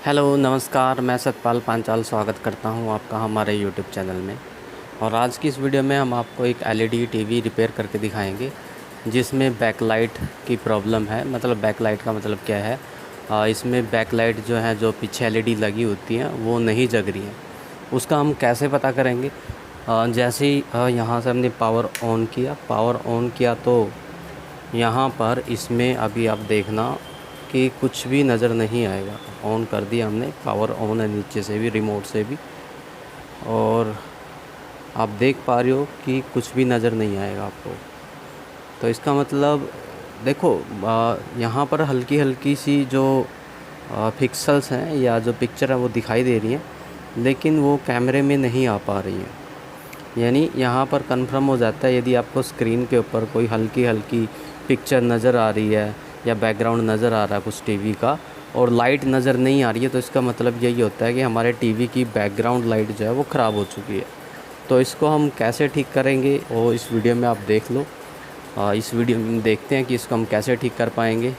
Hello नमस्कार, मैं सतपाल पांचाल स्वागत करता हूं आपका हमारे यूट्यूब चैनल में। और आज की इस वीडियो में हम आपको एक एलईडी टीवी रिपेयर करके दिखाएंगे जिसमें बैकलाइट की प्रॉब्लम है। मतलब बैकलाइट का मतलब क्या है, इसमें बैकलाइट जो है, जो पीछे एलईडी लगी होती हैं वो नहीं जग रही हैं। उसका हम कैसे पता करेंगे? जैसे ही यहाँ से हमने पावर ऑन किया तो यहाँ पर इसमें अभी आप देखना कि कुछ भी नज़र नहीं आएगा। ऑन कर दिया हमने, पावर ऑन है नीचे से भी, रिमोट से भी, और आप देख पा रहे हो कि कुछ भी नज़र नहीं आएगा आपको। तो इसका मतलब देखो, यहाँ पर हल्की हल्की सी जो पिक्सल्स हैं या जो पिक्चर है वो दिखाई दे रही हैं, लेकिन वो कैमरे में नहीं आ पा रही हैं। यानी यहाँ पर कंफर्म हो जाता है यदि आपको स्क्रीन के ऊपर कोई हल्की हल्की पिक्चर नज़र आ रही है या बैकग्राउंड नज़र आ रहा है कुछ टीवी का, और लाइट नज़र नहीं आ रही है, तो इसका मतलब यही होता है कि हमारे टीवी की बैकग्राउंड लाइट जो है वो ख़राब हो चुकी है। तो इसको हम कैसे ठीक करेंगे वो इस वीडियो में आप देख लो। इस वीडियो में देखते हैं कि इसको हम कैसे ठीक कर पाएंगे।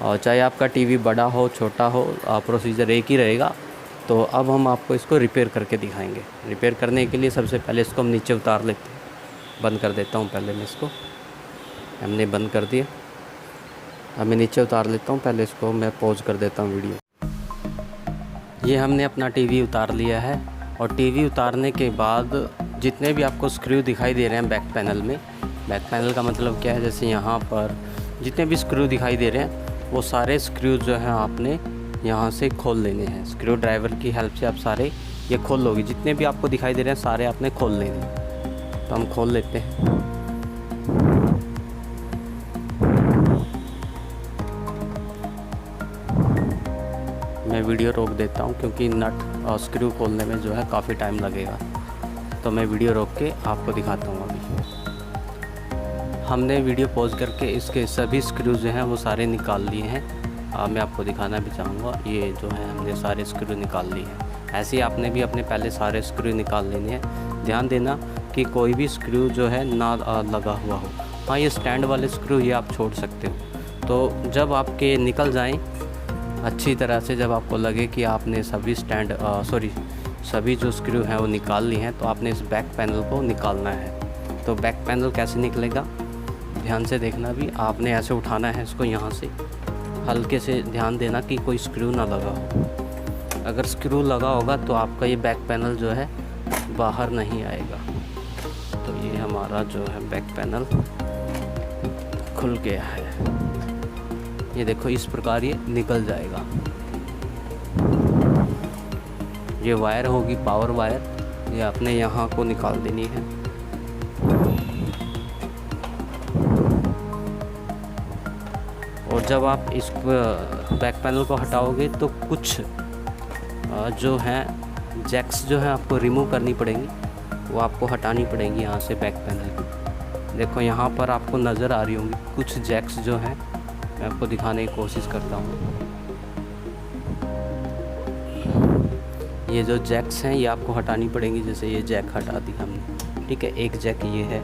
चाहे आपका टीवी बड़ा हो छोटा हो, प्रोसीजर एक ही रहेगा। तो अब हम आपको इसको रिपेयर करके दिखाएंगे। रिपेयर करने के लिए सबसे पहले इसको हम नीचे उतार लेते हैं। बंद कर देता हूँ पहले मैं इसको, हमने बंद कर दिया। अब मैं नीचे उतार लेता हूँ, पहले इसको मैं पॉज कर देता हूँ वीडियो। ये हमने अपना टीवी उतार लिया है, और टीवी उतारने के बाद जितने भी आपको स्क्रू दिखाई दे रहे हैं बैक पैनल में, बैक पैनल का मतलब क्या है, जैसे यहाँ पर जितने भी स्क्रू दिखाई दे रहे हैं वो सारे स्क्रू जो हैं आपने यहाँ से खोल लेने हैं। स्क्रू ड्राइवर की हेल्प से आप सारे ये खोल लोगे। जितने भी आपको दिखाई दे रहे हैं सारे आपने खोल लेने हैं। तो हम खोल लेते हैं। मैं वीडियो रोक देता हूँ क्योंकि नट और स्क्रू खोलने में जो है काफ़ी टाइम लगेगा। तो मैं वीडियो रोक के आपको दिखाता हूँ। अभी हमने वीडियो पॉज करके इसके सभी स्क्रू जो हैं वो सारे निकाल लिए हैं। मैं आपको दिखाना भी चाहूँगा। ये जो है हमने सारे स्क्रू निकाल लिए हैं। ऐसे ही आपने भी अपने पहले सारे स्क्रू निकाल लेने हैं। ध्यान देना कि कोई भी स्क्रू जो है ना लगा हुआ हो। हाँ, ये स्टैंड वाले स्क्रू ये आप छोड़ सकते हो। तो जब आपके निकल जाएँ अच्छी तरह से, जब आपको लगे कि आपने सभी जो स्क्रू हैं वो निकाल लिए हैं, तो आपने इस बैक पैनल को निकालना है। तो बैक पैनल कैसे निकलेगा, ध्यान से देखना भी। आपने ऐसे उठाना है इसको, यहाँ से हल्के से ध्यान देना कि कोई स्क्रू ना लगा हो। अगर स्क्रू लगा होगा तो आपका ये बैक पैनल जो है बाहर नहीं आएगा। तो ये हमारा जो है बैक पैनल खुल गया है। ये देखो, इस प्रकार ये निकल जाएगा। ये वायर होगी पावर वायर, ये आपने यहाँ को निकाल देनी है। और जब आप इस बैक पैनल को हटाओगे तो कुछ जो हैं जैक्स जो हैं आपको रिमूव करनी पड़ेंगी, वो आपको हटानी पड़ेंगी यहाँ से बैक पैनल की। देखो यहाँ पर आपको नज़र आ रही होंगी कुछ जैक्स जो हैं, मैं आपको दिखाने की कोशिश करता हूँ। ये जो जैक्स हैं ये आपको हटानी पड़ेंगी। जैसे ये जैक हटा दी हमने, ठीक है, एक जैक ये है,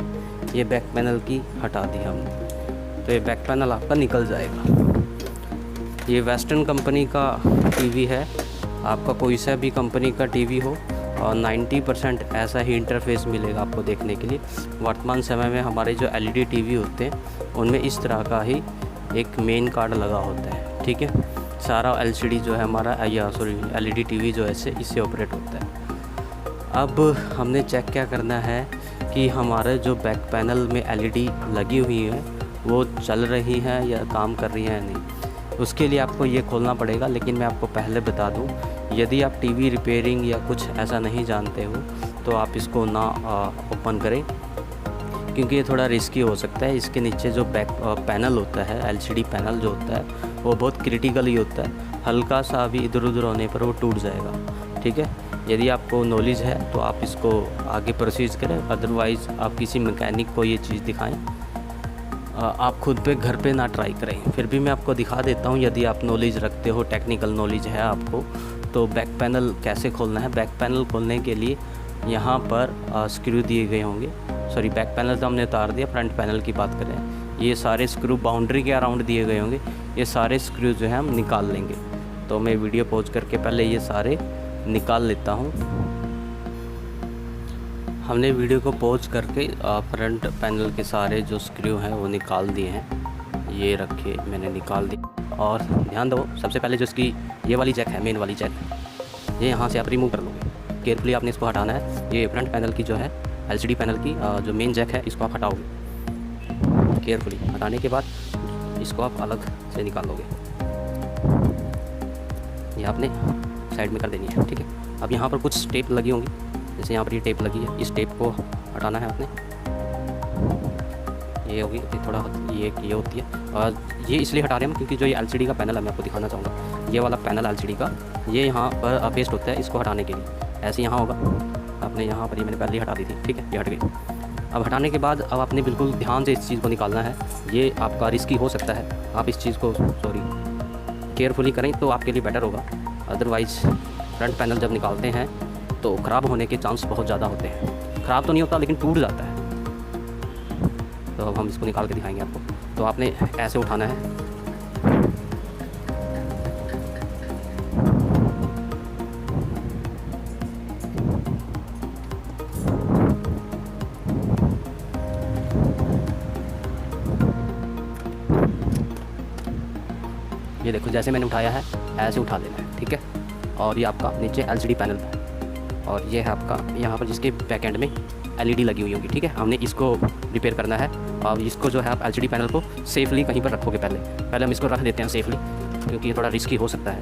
ये बैक पैनल की हटा दी हमने। तो ये बैक पैनल आपका निकल जाएगा। ये वेस्टर्न कंपनी का टीवी है। आपका कोई सा भी कंपनी का टीवी हो, और 90% ऐसा ही इंटरफेस मिलेगा आपको देखने के लिए। वर्तमान समय में हमारे जो एलईडी टीवी होते हैं उनमें इस तरह का ही एक मेन कार्ड लगा होता है, ठीक है। सारा एलसीडी जो है हमारा एलईडी टीवी जो है इससे ऑपरेट होता है। अब हमने चेक क्या करना है कि हमारे जो बैक पैनल में एलईडी लगी हुई है वो चल रही है या काम कर रही है या नहीं। उसके लिए आपको ये खोलना पड़ेगा। लेकिन मैं आपको पहले बता दूं, यदि आप टीवी रिपेयरिंग या कुछ ऐसा नहीं जानते हो तो आप इसको ना ओपन करें, क्योंकि ये थोड़ा रिस्की हो सकता है। इसके नीचे जो बैक पैनल होता है, एलसीडी पैनल जो होता है वो बहुत क्रिटिकल ही होता है। हल्का सा भी इधर उधर होने पर वो टूट जाएगा, ठीक है। यदि आपको नॉलेज है तो आप इसको आगे प्रोसीज करें, अदरवाइज़ आप किसी मैकेनिक को ये चीज़ दिखाएं। आप खुद पे घर पे ना ट्राई करें। फिर भी मैं आपको दिखा देता हूँ, यदि आप नॉलेज रखते हो, टेक्निकल नॉलेज है आपको, तो बैक पैनल कैसे खोलना है। बैक पैनल खोलने के लिए यहाँ पर स्क्रू दिए गए होंगे। बैक पैनल तो हमने उतार दिया, फ्रंट पैनल की बात करें, ये सारे स्क्रू बाउंड्री के अराउंड दिए गए होंगे। ये सारे स्क्रू जो हैं हम निकाल लेंगे। तो मैं वीडियो पॉज करके पहले ये सारे निकाल लेता हूँ। हमने वीडियो को पॉज करके फ्रंट पैनल के सारे जो स्क्रू हैं वो निकाल दिए हैं। ये रखे मैंने निकाल दिए। और ध्यान दो, सबसे पहले जो इसकी ये वाली जैक है, मेन वाली जैक, ये यहाँ से आप रिमूव कर लोगे। केयरफुली आपने इसको हटाना है। ये फ्रंट पैनल की जो है LCD पैनल की जो मेन जैक है, इसको आप हटाओगे केयरफुली। हटाने के बाद इसको आप अलग से निकाल लोगे। ये आपने साइड में कर देनी है, ठीक है। अब यहाँ पर कुछ टेप लगी होंगी, जैसे यहाँ पर ये टेप लगी है, इस टेप को हटाना है आपने। ये होगी थोड़ा, ये होती है। और ये इसलिए हटा रहे हैं क्योंकि जो ये LCD का पैनल है, मैं आपको दिखाना चाहूँगा। ये वाला पैनल LCD का, ये यहाँ पर पेस्ट होता है, इसको हटाने के लिए ऐसे यहाँ होगा। आपने यहाँ पर ये मैंने पहले ही हटा दी थी, ठीक है, ये हट गई। अब हटाने के बाद अब आपने बिल्कुल ध्यान से इस चीज़ को निकालना है। ये आपका रिस्की हो सकता है, आप इस चीज़ को केयरफुली करें तो आपके लिए बेटर होगा। अदरवाइज़ फ्रंट पैनल जब निकालते हैं तो ख़राब होने के चांस बहुत ज़्यादा होते हैं। ख़राब तो नहीं होता लेकिन टूट जाता है। तो अब हम इसको निकाल के दिखाएंगे आपको। तो आपने ऐसे उठाना है, ये देखो जैसे मैंने उठाया है ऐसे उठा लेना है, ठीक है। और ये आपका नीचे LCD पैनल है और ये है आपका यहाँ पर जिसके बैक एंड में LED लगी हुई होगी, ठीक है। हमने इसको रिपेयर करना है। और इसको जो है आप LCD पैनल को सेफली कहीं पर रखोगे। पहले हम इसको रख देते हैं सेफली, क्योंकि ये थोड़ा रिस्की हो सकता है।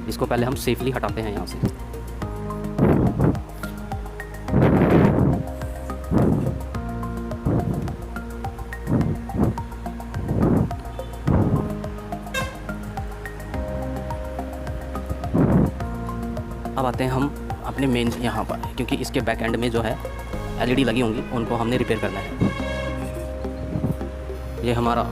इसको पहले हम सेफली हटाते हैं यहाँ से। अब आते हैं हम अपने मेन यहाँ पर, क्योंकि इसके बैक एंड में जो है LED लगी होंगी, उनको हमने रिपेयर करना है। ये हमारा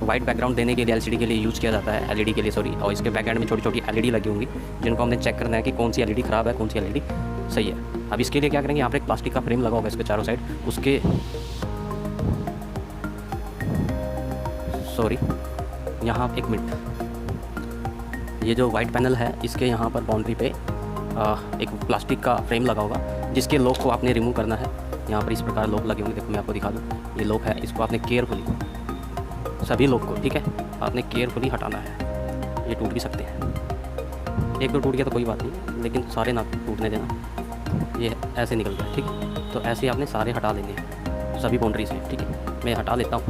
वाइट बैकग्राउंड देने के लिए LCD के लिए यूज़ किया जाता है, LED के लिए सॉरी। और इसके बैक एंड में छोटी छोटी LED लगी होंगी, जिनको हमने चेक करना है कि कौन सी LED ख़राब है, कौन सी LED सही है। अब इसके लिए क्या करेंगे, यहाँ पर एक प्लास्टिक का फ्रेम लगा होगा इसके चारों साइड, उसके सॉरी यहाँ एक मिनट, ये जो वाइट पैनल है इसके यहाँ पर बाउंड्री पे एक प्लास्टिक का फ्रेम लगा होगा, जिसके लॉक को आपने रिमूव करना है। यहाँ पर इस प्रकार लॉक लगे होंगे, देखो मैं आपको दिखा दूँ। ये लॉक है, इसको आपने केयरफुली सभी लॉक को, ठीक है, आपने केयरफुली हटाना है। ये टूट भी सकते हैं, एक दो टूट गया तो कोई बात नहीं, लेकिन सारे ना टूटने देना। ये ऐसे निकल गया, ठीक है। तो ऐसे आपने सारे हटा लेने हैं सभी बाउंड्री से, ठीक है। मैं हटा लेता हूँ,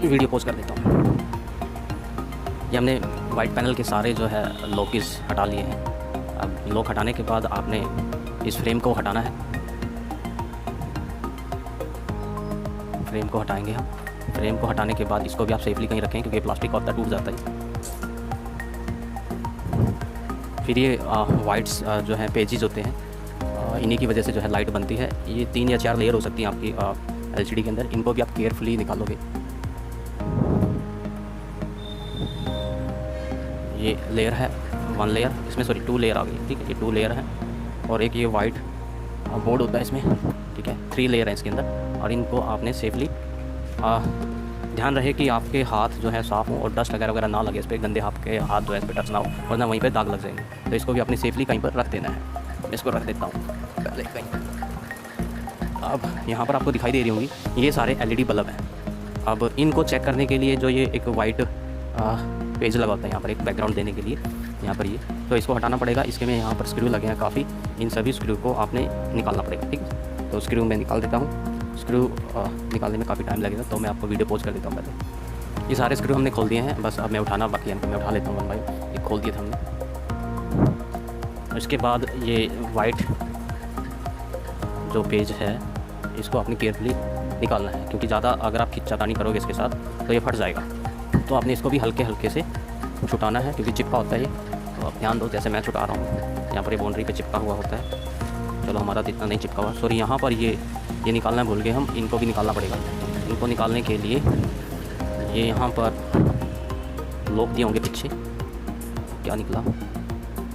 वीडियो पॉज कर देता हूँ। ये हमने वाइट पैनल के सारे जो है लॉकिस हटा लिए हैं। अब लॉक हटाने के बाद आपने इस फ्रेम को हटाना है। फ्रेम को हटाएंगे हम। फ्रेम को हटाने के बाद इसको भी आप सेफली कहीं रखें, क्योंकि प्लास्टिक होता है टूट जाता है। फिर ये वाइट्स जो है पेजेस होते हैं, इन्हीं की वजह से जो है लाइट बनती है। ये 3 या 4 लेयर हो सकती हैं आपकी LCD के अंदर, इनको भी आप केयरफुली निकालोगे। ये लेयर है 1 लेयर, इसमें सॉरी 2 लेयर आ गई, ठीक है। ये 2 लेयर है और एक ये वाइट बोर्ड होता है इसमें, ठीक है। 3 लेयर है इसके अंदर और इनको आपने सेफली ध्यान रहे कि आपके हाथ जो है साफ़ हो और डस्ट वगैरह ना लगे इस पर, गंदे हाथ के हाथ जो है इस पर टच ना हो, वरना वहीं पे दाग लग जाएंगे। तो इसको भी आपने सेफली कहीं पर रख देना है। मैं इसको रख देता हूँ पहले कहीं। अब यहाँ पर आपको दिखाई दे रही होंगी ये सारे LED बल्ब हैं। अब इनको चेक करने के लिए जो ये एक वाइट पेज लगा होता है यहाँ पर एक बैकग्राउंड देने के लिए, यहाँ पर ये, तो इसको हटाना पड़ेगा। इसके में यहाँ पर स्क्रू लगे हैं काफ़ी, इन सभी स्क्रू को आपने निकालना पड़ेगा, ठीक है। तो स्क्रू मैं निकाल देता हूँ। स्क्रू निकालने में काफ़ी टाइम लगेगा, तो मैं आपको वीडियो पॉज कर देता हूँ पहले। ये सारे स्क्रू हमने खोल दिए हैं, बस अब मैं उठाना बाकी है, मैं उठा लेता हूँ 1 बाय 1। ये खोल दिए थे हमने। इसके बाद ये वाइट जो पेज है इसको आपने केयरफुली निकालना है, क्योंकि ज़्यादा अगर आप खिंचातानी करोगे इसके साथ तो ये फट जाएगा। तो आपने इसको भी हल्के हल्के से छुटाना है, क्योंकि चिपका होता है ये। तो आप ध्यान दो, जैसे मैं छुटा रहा हूँ, यहाँ पर ये बाउंड्री पे चिपका हुआ होता है। चलो हमारा तो इतना नहीं चिपका हुआ, सॉरी यहाँ पर ये निकालना भूल गए हम, इनको भी निकालना पड़ेगा। इनको निकालने के लिए ये यहाँ पर लॉक दिए होंगे पीछे, क्या निकला,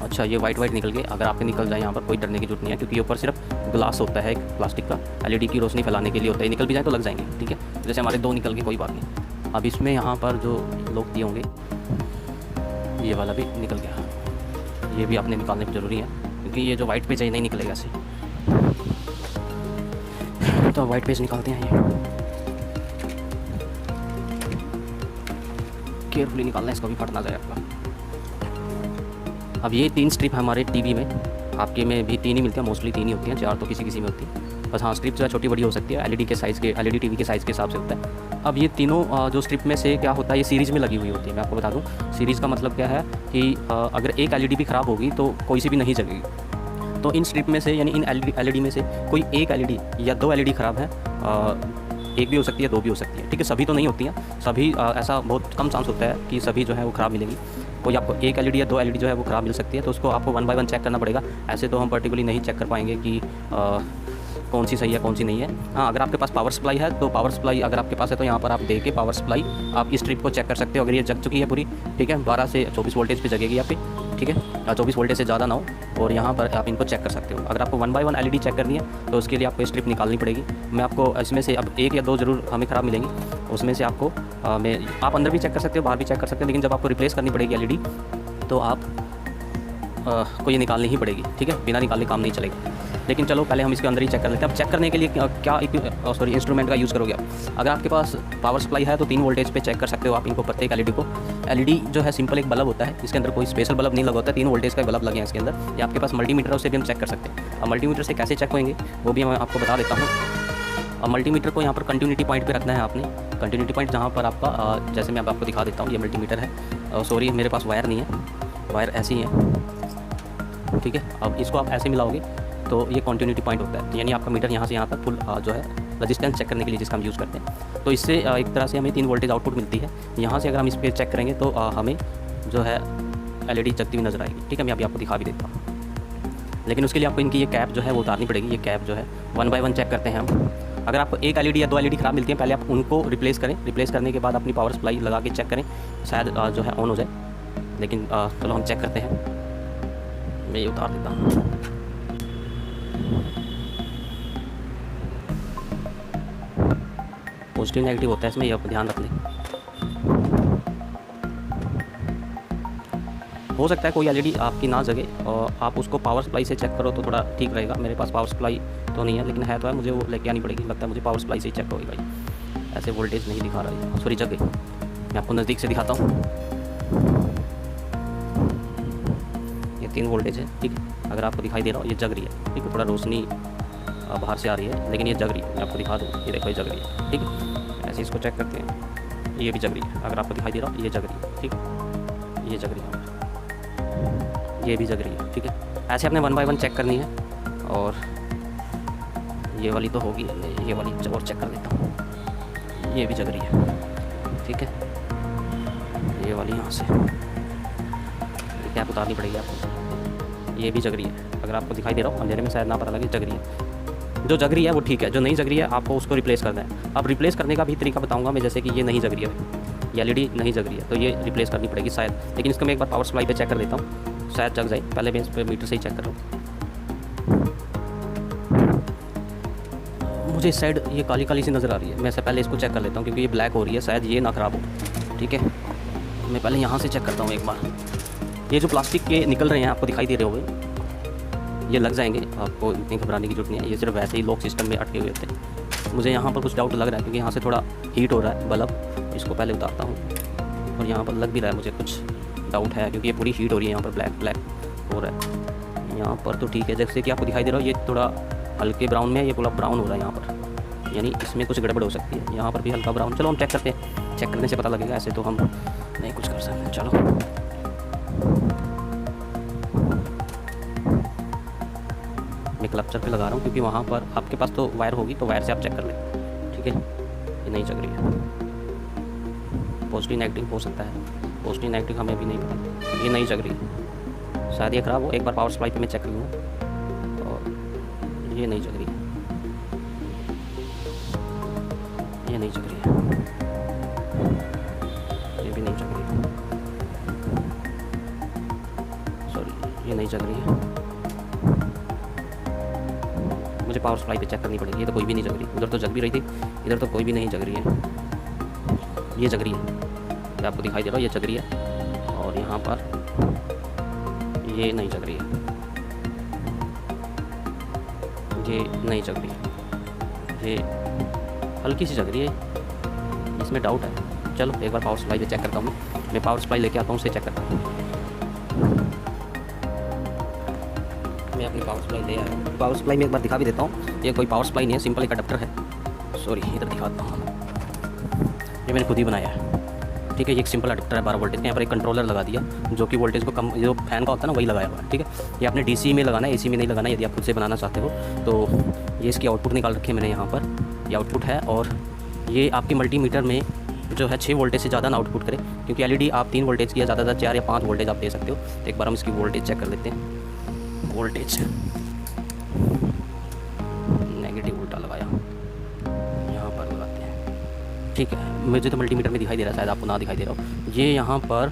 अच्छा ये वाइट निकल गए। अगर आपके निकल जाए यहाँ पर कोई डरने की जरूरत नहीं है, क्योंकि ऊपर सिर्फ ग्लास होता है एक प्लास्टिक का, LED की रोशनी फैलाने के लिए होता है। निकल भी जाए तो लग जाएंगे, ठीक है। जैसे हमारे 2 निकल के कोई बात नहीं। अब इसमें यहाँ पर जो लॉक दिए होंगे ये वाला भी निकल गया। ये भी आपने निकालने ज़रूरी है क्योंकि ये जो वाइट पेज है नहीं निकलेगा ऐसे। तो वाइट पेज निकालते हैं, ये केयरफुली निकालना है, इसको भी फट ना जाए आपका। अब ये 3 स्ट्रिप हमारे टीवी में, आपके में भी 3 ही मिलती है, मोस्टली 3 ही होती हैं, 4 तो किसी किसी में होती है बस। हाँ, स्ट्रिप जो है छोटी बड़ी हो सकती है, एलईडी के साइज़ के, एलईडी टीवी के साइज़ के हिसाब से होता है। अब ये तीनों जो स्ट्रिप में से क्या होता है, ये सीरीज़ में लगी हुई होती है। मैं आपको बता दूँ सीरीज़ का मतलब क्या है कि अगर एक एलईडी भी ख़राब होगी तो कोई सी भी नहीं जलेगी। तो इन स्ट्रिप में से यानी इन एलईडी में से कोई एक एलईडी या 2 एलईडी ख़राब है, एक भी हो सकती है, 2 भी हो सकती है, ठीक है। सभी तो नहीं होती हैं, सभी ऐसा बहुत कम चांस होता है कि सभी जो है वो ख़राब मिलेंगी। कोई आपको एक एलईडी या 2 एलईडी जो है वो ख़राब मिल सकती है, तो उसको आपको 1 बाय 1 चेक करना पड़ेगा। ऐसे तो हम पर्टिकुलरली नहीं चेक कर पाएंगे कि कौन सी सही है कौन सी नहीं है। हाँ, अगर आपके पास पावर सप्लाई है तो पावर सप्लाई अगर आपके पास है तो यहाँ पर आप दे के पावर सप्लाई आप इस स्ट्रिप को चेक कर सकते हो। अगर ये जग चुकी है पूरी, ठीक है, 12 से 24 वोल्टेज पे जगेगी आपकी, ठीक है, 24 वोल्टेज से ज़्यादा ना हो, और यहाँ पर आप इनको चेक कर सकते हो। अगर आपको 1 बाय 1 एलईडी चेक करनी है तो उसके लिए आपको स्ट्रिप निकालनी पड़ेगी। मैं आपको इसमें से अब 1 या 2 ज़रूर हमें ख़राब मिलेंगी, उसमें से आपको आप अंदर भी चेक कर सकते हो, बाहर भी चेक कर सकते हो, लेकिन जब आपको रिप्लेस करनी पड़ेगी एलईडी तो आप को ये निकालनी ही पड़ेगी, ठीक है, बिना निकाले काम नहीं चलेगा। लेकिन चलो पहले हम इसके अंदर ही चेक कर लेते हैं। अब चेक करने के लिए क्या इंस्ट्रूमेंट का यूज़ करोगे आप। अगर आपके पास पावर सप्लाई है तो 3 वोल्टेज पे चेक कर सकते हो आप इनको, प्रत्येक एलईडी को। एलईडी जो है सिंपल एक बल्ब होता है, इसके अंदर कोई स्पेशल बल्ब नहीं लगा होता है, 3 वोल्टेज का बल्ब लगे हैं इसके अंदर। या आपके पास मल्टीमीटर है, उससे भी हम चेक कर सकते हैं। अब मल्टीमीटर से कैसे चेक होंगे वो भी मैं आपको बता देता हूँ। अब मल्टीमीटर को यहाँ पर कंटिन्यूटी पॉइंट पे रखना है आपने। कंटिन्यूटी पॉइंट जहाँ पर आपका जैसे मैं अब आपको दिखा देता हूँ, ये मल्टीमीटर है। सॉरी, मेरे पास वायर नहीं है, वायर ऐसी है, ठीक है। अब इसको आप ऐसे मिलाओगे तो ये कंटिन्यूटी पॉइंट होता है, यानी आपका मीटर यहाँ से यहाँ तक फुल जो है रेजिस्टेंस चेक करने के लिए जिसका हम यूज़ करते हैं। तो इससे एक तरह से हमें 3 वोल्टेज आउटपुट मिलती है। यहाँ से अगर हम इस पर चेक करेंगे तो हमें जो है एलईडी जगती हुई नजर आएगी, ठीक है। मैं अभी आपको दिखा भी देता हूँ, लेकिन उसके लिए आपको इनकी ये कैप जो है वो उतारनी पड़ेगी। ये कैप जो है 1 बाय 1 चेक करते हैं हम। अगर आपको एक एलईडी या 2 एलईडी ख़राब मिलती है, पहले आप उनको रिप्लेस करें। रिप्लेस करने के बाद अपनी पावर सप्लाई लगा के चेक करें, शायद जो है ऑन हो जाए। लेकिन चलो हम चेक करते हैं। मैं ये उतार देता हूँ। पॉजिटिव नेगेटिव होता है इसमें, ये आप ध्यान रख लें। हो सकता है कोई एलईडी आपकी ना जगे और आप उसको पावर सप्लाई से चेक करो तो थोड़ा ठीक रहेगा। मेरे पास पावर सप्लाई तो नहीं है, लेकिन है तो है, मुझे वो लेके आनी पड़ेगी। लगता है मुझे पावर सप्लाई से ही चेक होगी भाई, ऐसे वोल्टेज नहीं दिखा रहा है। सॉरी, जग गई। मैं आपको नज़दीक से दिखाता हूँ। ये 3 वोल्टेज है, ठीक है। अगर आपको दिखाई दे रहा हो ये जग रही है, ठीक है। थोड़ा रोशनी बाहर से आ रही है लेकिन ये जग रही है। मैं आपको दिखा दूँ, ये देखो ये जग रही है, ठीक है। ऐसे इसको चेक करते हैं, ये भी जग रही है। अगर आपको दिखाई दे रहा हो ये जग रही है, ठीक है, ये जग रही है, ये भी जग रही है, ठीक है। ऐसे आपने 1 बाय 1 चेक करनी है। और ये वाली तो होगी, ये वाली और चेक कर देता हूँ, ये भी जग रही है, ठीक है। ये वाली यहाँ से कैप उतारनी पड़ेगी आपको, ये भी जग रही है। अगर आपको दिखाई दे रहा हो अंधेरे में शायद ना पता लगे, जग रही है। जो जग रही है वो ठीक है, जो नहीं जग रही है आपको उसको रिप्लेस करना है। अब रिप्लेस करने का भी तरीका बताऊंगा मैं, जैसे कि ये नहीं जग रही है, ये एलईडी नहीं जग रही है तो ये रिप्लेस करनी पड़ेगी शायद। लेकिन इसको मैं एक बार पावर सप्लाई पे चेक कर देता हूँ, शायद जग जाए। पहले मैं इस पर मीटर से ही चेक कर रहा हूँ। मुझे इस साइड ये काली काली सी नज़र आ रही है, मैं इससे पहले इसको चेक कर लेता हूँ क्योंकि ये ब्लैक हो रही है, शायद ये ना ख़राब हो, ठीक है। मैं पहले यहाँ से चेक करता हूँ एक बार। ये जो प्लास्टिक के निकल रहे हैं आपको दिखाई दे रहे होंगे, ये लग जाएंगे, आपको इतनी घबराने की जरूरत नहीं है। ये सिर्फ वैसे ही लॉक सिस्टम में अटके हुए थे। मुझे यहाँ पर कुछ डाउट लग रहा है क्योंकि यहाँ से थोड़ा हीट हो रहा है बल्ब। इसको पहले उतारता हूँ और यहाँ पर लग भी रहा है, मुझे कुछ डाउट है क्योंकि ये पूरी हीट हो रही है, यहाँ पर ब्लैक ब्लैक हो रहा है। यहाँ पर तो ठीक है, जैसे कि आपको दिखाई दे रहा हो ये थोड़ा हल्के ब्राउन में है, ये पूरा ब्राउन हो रहा है यहाँ पर, यानी इसमें कुछ गड़बड़ हो सकती है। यहाँ पर भी हल्का ब्राउन। चलो हम चेक करते हैं, चेक करने से पता लगेगा, ऐसे तो हम नहीं कुछ कर सकते। चलो मैं क्लचर पे लगा रहा हूँ क्योंकि वहाँ पर आपके पास तो वायर होगी, तो वायर से आप चेक कर लें, ठीक है। ये नहीं जग रही है, पॉजिटिव नेगेटिव हो सकता है, पॉजिटिव नेगेटिव हमें भी नहीं पता। ये नहीं जग रही है, शायद ये ख़राब हो। एक बार पावर सप्लाई पे मैं चेक कर लूँगा और ये नहीं जग रही है, ये नहीं जग रही है, ये भी नहीं जग रही है, सॉरी ये नहीं जग रही है। मुझे पावर सप्लाई पे चेक करनी पड़ेगी। ये तो कोई भी नहीं जग रही, उधर तो जग भी रही थी, इधर तो कोई भी नहीं जग रही है। ये जग रही है, ये आपको दिखाई दे रहा है, ये जग रही है। और और यहाँ पर ये नहीं जग रही है, ये नहीं जग रही है, ये हल्की सी जग रही है, इसमें डाउट है। चलो एक बार पावर सप्लाई से चेक करता हूँ। मैं पावर सप्लाई लेके आता हूँ, उसे चेक करता हूँ। मैं अपनी पावर सप्लाई ले आया हूँ। पावर सप्लाई में एक बार दिखा भी देता हूँ। ये कोई पावर सप्लाई नहीं है, सिंपल एक अडेप्टर है। सॉरी, इधर दिखाता हूँ। ये मैंने खुद ही बनाया है, ठीक है। ये एक सिंपल अडेप्टर है 12 वोल्टेज का। यहाँ पर एक कंट्रोलर लगा दिया जो कि वोल्टेज को कम, जो फैन का होता है ना वही लगाया हुआ है, ठीक है। ये आपने डीसी में लगाना है, एसी में नहीं लगाना। यदि आप खुद से बनाना चाहते हो तो ये इसकी आउटपुट निकाल रखी है मैंने यहाँ पर। ये आउटपुट है और ये आपके मल्टीमीटर में जो है 6 वोल्टेज से ज़्यादा ना आउटपुट करे, क्योंकि एलईडी आप 3 वोल्टेज की या ज़्यादा 4 या 5 वोल्टेज आप दे सकते हो। तो एक बार हम इसकी वोल्टेज चेक कर लेते हैं। वोल्टेज नेगेटिव उल्टा लगाया, यहाँ पर लगाते हैं, ठीक है। मुझे तो मल्टीमीटर में दिखाई दे रहा है, शायद आपको ना दिखाई दे रहा हो। ये यहाँ पर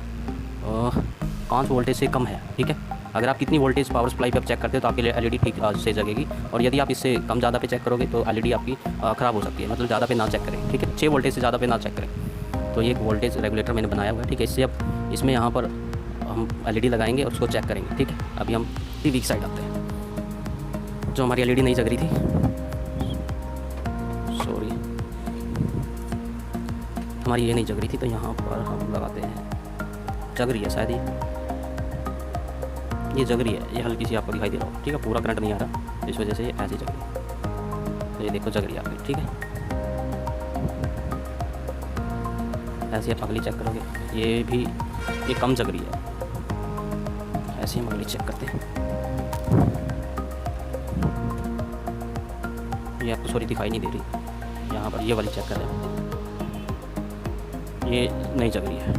5 वोल्टेज से कम है, ठीक है। अगर आप कितनी वोल्टेज पावर सप्लाई पे आप चेक करते हो तो आपके लिए एलईडी ठीक से जगेगी, और यदि आप इससे कम ज़्यादा पे चेक करोगे तो एलईडी आपकी ख़राब हो सकती है। मतलब ज़्यादा पे ना चेक करें, ठीक है। 6 वोल्टेज से ज़्यादा पे ना चेक करें। तो ये एक वोल्टेज रेगुलेटर मैंने बनाया हुआ है, ठीक है। इससे अब इसमें यहाँ पर हम एलईडी लगाएंगे और उसको चेक करेंगे, ठीक है। अभी हम टीवी की साइड आते हैं। जो हमारी एलईडी नहीं जग रही थी, सॉरी, हमारी ये नहीं जग रही थी, तो यहाँ पर हम लगाते हैं। जग रही है शायद, ये जग रही है, ये हल्की सी आपको दिखाई दे रहा हो, ठीक है। पूरा करंट नहीं आ रहा, इस वजह से ये ऐसी जग रही है। तो ये देखो जग रही है आपकी, ठीक है। ऐसे आप अगली चेक करोगे, ये भी ये कम जग रही है। ऐसे हम अगली चेक करते हैं। ये आपको सॉरी दिखाई नहीं दे रही। यहाँ पर ये वाली चेक कर रहे हैं, ये नहीं जग रही है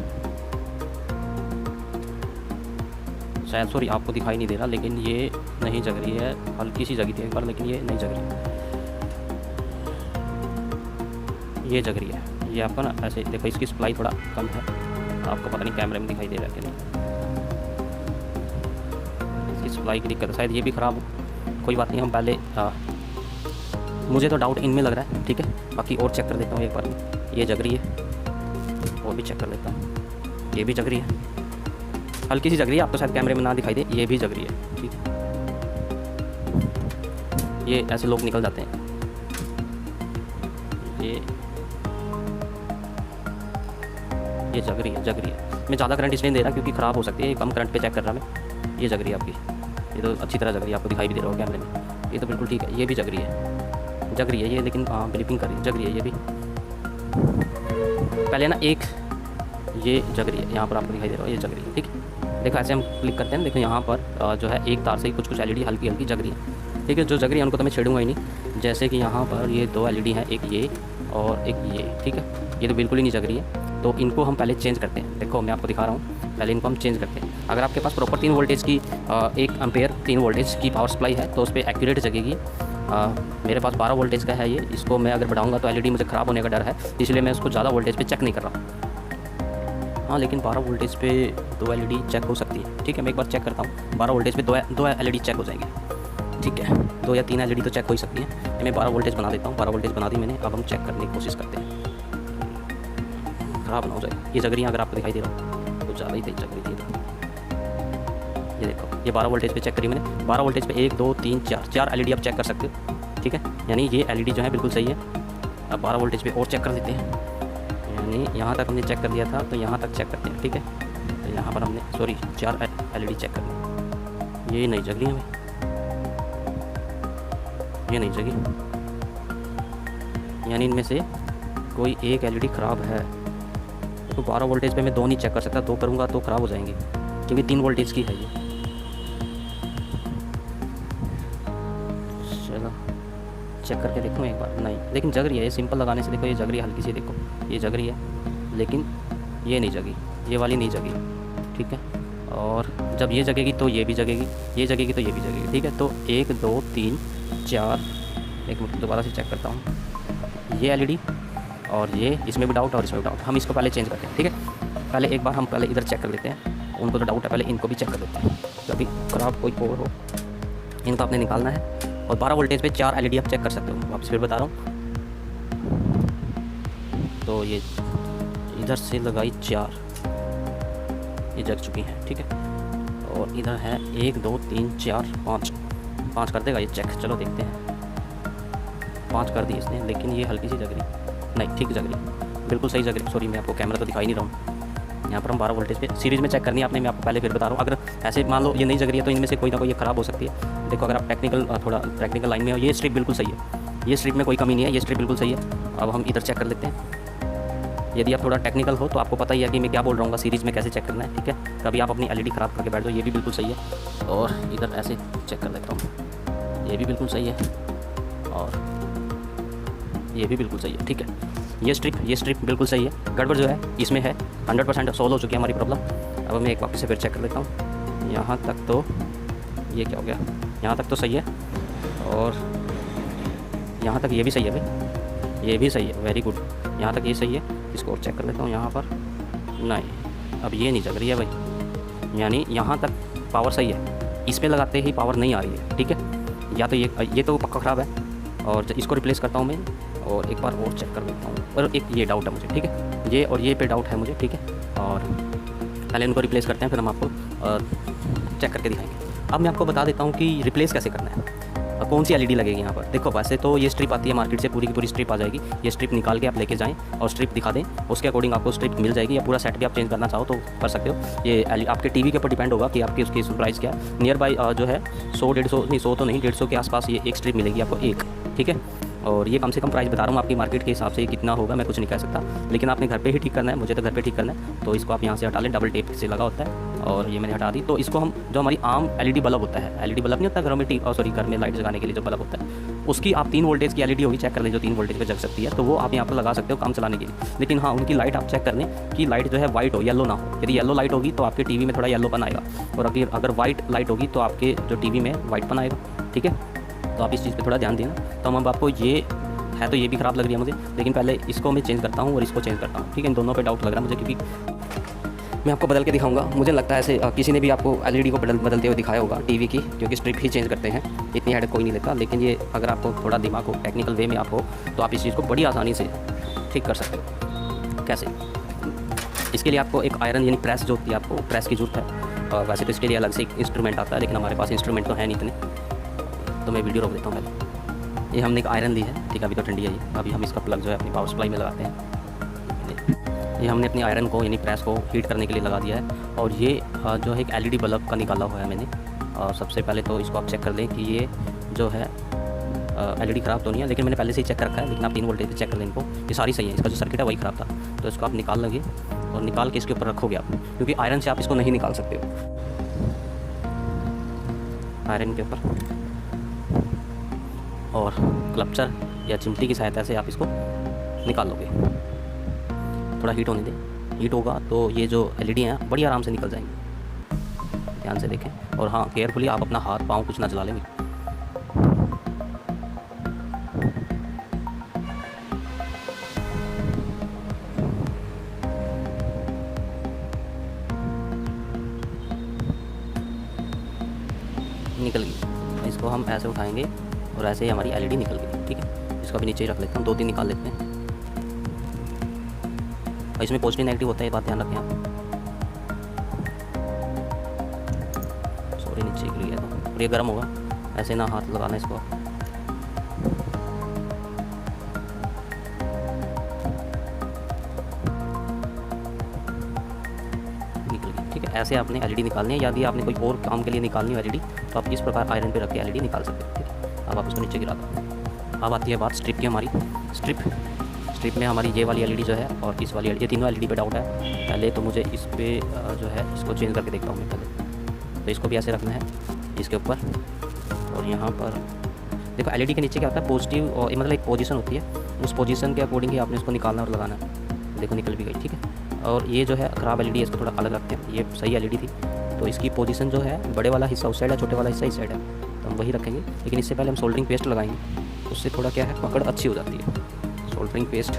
शायद, सॉरी आपको दिखाई नहीं दे रहा, लेकिन ये नहीं जग रही है। हल्की सी जगी थी एक बार, लेकिन ये नहीं जग रही है। ये जग रही है। ये आपको ना ऐसे देखो, इसकी सप्लाई थोड़ा कम है, आपको पता नहीं कैमरे में दिखाई दे रहा है कि नहीं। इसकी सप्लाई की दिक्कत है शायद, ये भी ख़राब हो। कोई बात नहीं, हम पहले मुझे तो डाउट इनमें लग रहा है, ठीक है। बाकी और चेक कर देता हूँ एक बार। ये जग रही है, और भी चेक कर देता हूँ। ये भी जग रही है, हल्की सी जग रही है, आपको शायद कैमरे में ना दिखाई दे। ये भी जग रही है, ठीक है। ये ऐसे लोग निकल जाते हैं। ये जग रही है, जग रही है। मैं ज़्यादा करंट इसलिए नहीं दे रहा क्योंकि ख़राब हो सकती है। ये कम करंट पे चेक कर रहा मैं। ये जग रही है आपकी, ये तो अच्छी तरह जग रही है, आपको दिखाई भी दे रहा हो कैमरे में। ये तो बिल्कुल ठीक है। ये भी जग रही है, जग रही है ये, लेकिन हाँ ब्लिपिंग कर रही है, जग रही है ये भी। पहले ना एक ये जग रही है, यहाँ पर आपको दिखाई दे रहा हो, ये जग रही है, ठीक है। देखो ऐसे हम क्लिक करते हैं, देखो यहाँ पर जो है एक तार से ही कुछ एलईडी हल्की हल्की जग रही है, ठीक है। जो जग रही है उनको तो मैं छेड़ूंगा ही नहीं। जैसे कि यहाँ पर ये 2 एलईडी हैं, एक ये और एक ये, ठीक है। ये तो बिल्कुल ही नहीं जग रही है, तो इनको हम पहले चेंज करते हैं। देखो मैं आपको दिखा रहा हूँ, पहले इनको हम चेंज करते हैं। अगर आपके पास प्रॉपर 3 वोल्टेज की 1 एम्पेयर 3 वोल्टेज की पावर सप्लाई है तो उस पर एक्यूरेट जगेगी। मेरे पास 12 वोल्टेज का है ये, इसको मैं अगर बढ़ाऊंगा तो एलईडी मुझे ख़राब होने का डर है, इसलिए मैं उसको ज़्यादा वोल्टेज पे चेक नहीं कर रहा। हाँ, लेकिन 12 वोल्टेज पे 2 एलईडी चेक हो सकती है, ठीक है। मैं एक बार चेक करता हूँ। 12 वोल्टेज पे 2 एलईडी चेक हो जाएंगे, ठीक है। 2 या 3 एलईडी तो चेक हो ही सकती है। मैं 12 वोल्टेज बना देता हूँ। 12 वोल्टेज बना दी मैंने। अब हम चेक करने की कोशिश करते हैं, ख़राब ना हो जाए। ये जग रही है, अगर आपको दिखाई दे रहा हो तो ज़्यादा ही तेज जग रही थी। ये देखो, ये 12 वोल्टेज पे चेक करी मैंने। 12 वोल्टेज पे 1 2 3 4 एलईडी आप चेक कर सकते हो, ठीक है। यानी ये एलईडी जो है बिल्कुल सही है। अब 12 वोल्टेज पे और चेक कर देते हैं। यानी यहाँ तक हमने चेक कर दिया था, तो यहाँ तक चेक करते हैं, ठीक है। तो यहाँ पर हमने सॉरी 4 एलईडी चेक करनी। ये नहीं जग रही हमें, ये नहीं जगी, यानी इनमें से कोई एक एलईडी ख़राब है। तो 12 वोल्टेज पे मैं 2 नहीं चेक कर सकता, 2 करूँगा तो ख़राब हो जाएंगी, क्योंकि 3 वोल्टेज की है ये। चलो चेक करके देखूँ एक बार। नहीं, लेकिन जग रही है। ये सिंपल लगाने से देखो, ये जग रही है हल्की सी, देखो ये जग रही है, लेकिन ये नहीं जगी, ये वाली नहीं जगी, ठीक है। और जब ये जगेगी तो ये भी जगेगी, ये जगेगी तो ये भी जगेगी, ठीक है। तो 1 2 3 4, एक मिनट दोबारा से चेक करता हूँ। ये एलईडी और ये, इसमें भी डाउट और इसमें भी डाउट। हम इसको पहले चेंज करते हैं, ठीक है। पहले एक बार हम पहले इधर चेक कर लेते हैं। उनको तो डाउट है, पहले इनको भी चेक कर लेते हैं, कभी ख़राब कोई और हो। इनको आपने निकालना है। और 12 वोल्टेज पे 4 एलईडी आप चेक कर सकते हो। वापस फिर बता रहा हूँ। तो ये इधर से लगाई 4, ये जग चुकी हैं, ठीक है। और इधर है 1 2 3 4 5 कर देगा ये चेक। चलो देखते हैं। 5 कर दी इसने, लेकिन ये हल्की सी जग रही, नहीं ठीक जग रही, बिल्कुल सही जग रही। सॉरी, मैं आपको कैमरा तो दिखाई नहीं रहा हूँ। यहाँ पर हम 12 वोल्टेज पे सीरीज़ में चेक करनी है आपने, मैं आपको पहले फिर बता रहा हूँ। अगर ऐसे मान लो ये नहीं जग रही है तो इनमें से कोई ना कोई ये ख़राब हो सकती है। देखो, अगर आप थोड़ा टेक्निकल लाइन में हो, ये स्ट्रिप बिल्कुल सही है, ये स्ट्रिप में कोई कमी नहीं है, ये स्ट्रिप बिल्कुल सही है। अब हम इधर चेक कर लेते हैं। यदि आप थोड़ा टेक्निकल हो तो आपको पता ही है कि मैं क्या बोल रहा हूँ, सीरीज़ में कैसे चेक करना है, ठीक है। कभी आप अपनी एलईडी ख़राब करके बैठ जाओ, ये भी बिल्कुल सही है। और इधर ऐसे चेक कर लेता हूँ, ये भी बिल्कुल सही है, और ये भी बिल्कुल सही है, ठीक है। ये स्ट्रिप बिल्कुल सही है। गड़बड़ जो है इसमें है 100% सॉल्व हो चुकी है हमारी प्रॉब्लम। अब मैं एक वापस से फिर चेक कर लेता हूँ। यहाँ तक तो ये क्या हो गया, यहाँ तक तो सही है, और यहाँ तक ये भी सही है भाई, ये भी सही है, वेरी गुड। यहाँ तक ये सही है। इसको और चेक कर लेता हूँ। यहाँ पर नहीं, अब ये नहीं जग रही है भाई, यानी यहाँ तक पावर सही है, इस पर लगाते ही पावर नहीं आ रही है, ठीक है। या तो ये तो पक्का ख़राब है, और इसको रिप्लेस करता हूँ मैं, और एक बार और चेक कर लेता हूँ। और एक ये डाउट है मुझे, ठीक है, ये और ये पे डाउट है मुझे, ठीक है। और पहले इनको रिप्लेस करते हैं, फिर हम आपको चेक करके दिखाएंगे। अब मैं आपको बता देता हूँ कि रिप्लेस कैसे करना है, कौन सी एलईडी लगेगी यहाँ पर। देखो, वैसे तो ये स्ट्रिप आती है मार्केट से, पूरी की पूरी स्ट्रिप आ जाएगी। ये स्ट्रिप निकाल के आप लेके जाएं और स्ट्रिप दिखा दें, उसके अकॉर्डिंग आपको स्ट्रिप मिल जाएगी। या पूरा सेट भी आप चेंज करना चाहो तो कर सकते हो। ये आपके टीवी के ऊपर डिपेंड होगा कि आपकी उसकी प्राइस क्या है। नियर बाई जो है 100-150 नहीं, 100 तो नहीं, 150 के आसपास ये एक स्ट्रिप मिलेगी आपको, एक, ठीक है। और ये कम से कम प्राइस बता रहा हूँ, आपकी मार्केट के हिसाब से कितना होगा मैं कुछ नहीं कह सकता, लेकिन आपने घर पे ही ठीक करना है। मुझे तो घर पे ठीक करना है, तो इसको आप यहाँ से हटा लें, डबल टेप से लगा होता है, और ये मैंने हटा दी। तो इसको हम, जो हमारी आम एलईडी बल्ब होता है, एलईडी बल्ब नहीं होता घरों में, घर में लाइट जगाने के लिए जो बल्ब होता है, उसकी आप 3 वोल्टेज की एलईडी होगी, चेक कर लें, जो 3 वोल्टेज पे जग सकती है, तो वो आप यहाँ पर लगा सकते हो काम चलाने के लिए। लेकिन हाँ, उनकी लाइट आप चेक कर लें कि लाइट जो है वाइट हो, येलो ना हो। यदि येलो लाइट होगी तो आपके टीवी में थोड़ा येलोपन आएगा, और अगर वाइट लाइट होगी तो आपके जो टीवी में वाइटपन आएगा, ठीक है। तो आप इस चीज़ पर थोड़ा ध्यान देना। तो हम आपको, ये है तो ये भी ख़राब लग रही है मुझे, लेकिन पहले इसको मैं चेंज करता हूँ और इसको चेंज करता हूँ, ठीक है। इन दोनों पे डाउट लग रहा है मुझे, क्योंकि मैं आपको बदल के दिखाऊंगा। मुझे लगता है ऐसे किसी ने भी आपको एलईडी को बदलते हुए दिखाया होगा टीवी की, क्योंकि स्ट्रिप ही चेंज करते हैं, इतनी हेडेक कोई नहीं लेता। लेकिन ये अगर आपको थोड़ा दिमाग हो, टेक्निकल वे में आप हो, तो आप इस चीज़ को बड़ी आसानी से ठीक कर सकते हो। कैसे? इसके लिए आपको एक आयरन यानी प्रेस जो होती है, आपको प्रेस की जरूरत है। और वैसे तो इसके लिए अलग से एक इंस्ट्रूमेंट आता है, लेकिन हमारे पास इंस्ट्रूमेंट तो है नहीं इतने, तो मैं वीडियो रोक देता हूँ पहले। ये हमने एक आयरन ली है, ठीक है, अभी तो ठंडी है ये। अभी हम इसका प्लग जो है अपनी पावर सप्लाई में लगाते हैं। ये हमने अपनी आयरन को यानी प्रेस को हीट करने के लिए लगा दिया है। और ये जो है एक एलईडी बल्ब का निकाला हुआ है मैंने। और सबसे पहले तो इसको आप चेक कर लें कि ये जो है एलईडी ख़राब तो नहीं है, लेकिन मैंने पहले से ही चेक कर रखा है। लेकिन आप 3 वोल्टेज पे चेक कर लें इनको, ये सारी सही है। इसका जो सर्किट है वही ख़राब था, तो इसको आप निकाल लेंगे और निकाल के इसके ऊपर रखोगे आप, क्योंकि आयरन से आप इसको नहीं निकाल सकते हो। आयरन के ऊपर और क्लचर या चिमटी की सहायता से आप इसको निकाल लोगे। थोड़ा हीट होने दें, हीट होगा तो ये जो एलईडी हैं बड़ी आराम से निकल जाएंगी। ध्यान से देखें, और हाँ, केयरफुली आप अपना हाथ पाँव कुछ ना जला लेंगे। निकल गई। इसको हम ऐसे उठाएंगे और ऐसे ही हमारी एलईडी निकल गई, ठीक है। इसको भी नीचे ही रख लेते हैं, 2-3 निकाल लेते हैं। और इसमें पॉजिटिव नेगेटिव होता है, ये बात ध्यान रखें आप। सॉरी, नीचे गिर गया था। और ये गर्म होगा, ऐसे ना हाथ लगाना इसको। निकल गई, ठीक है। ऐसे आपने एलईडी निकालनी है। यदि आपने कोई और काम के लिए निकालनी हो एलईडी, तो आप इस प्रकार आयरन पे रख के एलईडी निकाल सकते हैं, ठीक है। अब आप इसको नीचे गिरा दो। अब आती है बात स्ट्रिप की। हमारी स्ट्रिप में हमारी ये वाली एलईडी जो है और इस वाली, ये तीनों एलईडी पे डाउट है। पहले तो मुझे इस पे जो है इसको चेंज करके देखता हूँ मैं पहले। तो इसको भी ऐसे रखना है इसके ऊपर, और यहाँ पर देखो एलईडी के नीचे क्या होता है, पॉजिटिव, और मतलब एक पोजीशन होती है, उस पोजीशन के अकॉर्डिंग ही आपने इसको निकालना और लगाना है। देखो निकल भी गई, ठीक है। और ये जो है ख़राब एलईडी है, इसको थोड़ा अलग रखते हैं। ये सही एलईडी थी, तो इसकी पोजीशन जो है, बड़े वाला हिस्सा उस साइड है, छोटे वाला हिस्सा इस साइड है, तो हम वही रखेंगे। लेकिन इससे पहले हम सोल्डरिंग पेस्ट लगाएंगे, उससे थोड़ा क्या है, पकड़ अच्छी हो जाती है। सोल्डरिंग पेस्ट,